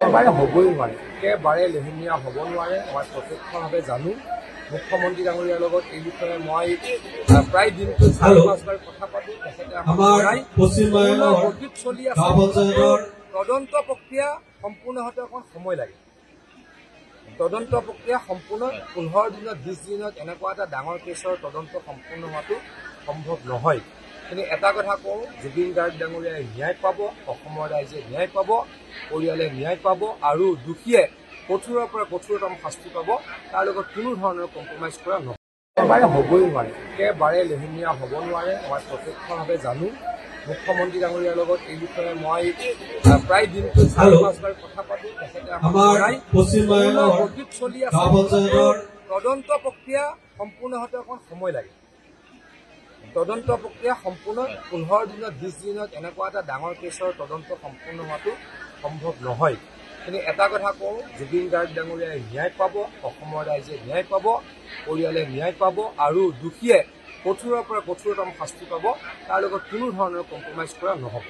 একেবাৰে হ'বই নোৱাৰে, একেবাৰে লেহেমীয়া হ'ব নোৱাৰে। মই প্ৰত্যক্ষভাৱে জানো। মুখ্যমন্ত্ৰী ডাঙৰীয়াৰ লগত এই বিষয়ে মই প্ৰায় দিনটোত ৪-৫বাৰ কথা পাতো। তেখেতে গতিত চলি আছে। তদন্ত প্ৰক্ৰিয়া সম্পূৰ্ণ হওঁতে অকণ সময় লাগে। তদন্ত প্ৰক্ৰিয়া সম্পূৰ্ণ ১৫ দিনত ২০ দিনত এনেকুৱা এটা ডাঙৰ কেছৰ তদন্ত সম্পূৰ্ণ হোৱাটো সম্ভৱ নহয়। কিন্তু এটা কথা কওঁ, জুবিন গাৰ্গ ডাঙৰীয়াই ন্যায় পাব, অসমৰ ৰাইজে ন্যায় পাব, পৰিয়ালে ন্যায় পাব আৰু দোষীয়ে কঠোৰৰ পৰা কঠোৰতম শাস্তি পাব। তাৰ লগত কোনো ধৰণৰ কম্প্ৰমাইজ কৰা নহয়। একেবাৰে হ'বই নোৱাৰে, একেবাৰে লেহেমীয়া হ'ব নোৱাৰে। মই প্ৰত্যক্ষভাৱে জানো। মুখ্যমন্ত্ৰী ডাঙৰীয়াৰ লগত এই বিষয়ে মই প্ৰায় দিনটোত ৪-৫বাৰ কথা পাতো। তেখেতে গতিত চলি আছে। তদন্ত প্ৰক্ৰিয়া সম্পূৰ্ণ হওঁতে অকণ সময় লাগে। তদন্ত প্ৰক্ৰিয়া সম্পূৰ্ণ ১৫ দিনত ২০ দিনত এনেকুৱা এটা ডাঙৰ কেছৰ তদন্ত সম্পূৰ্ণ হোৱাটো সম্ভৱ নহয়। কিন্তু এটা কথা কওঁ, জুবিন গাৰ্গ ডাঙৰীয়াই ন্যায় পাব, অসমৰ ৰাইজে ন্যায় পাব, পৰিয়ালে ন্যায় পাব আৰু দোষীয়ে কঠোৰৰ পৰা কঠোৰতম শাস্তি পাব। তাৰ লগত কোনো ধৰণৰ কম্প্ৰমাইজ কৰা নহ'ব।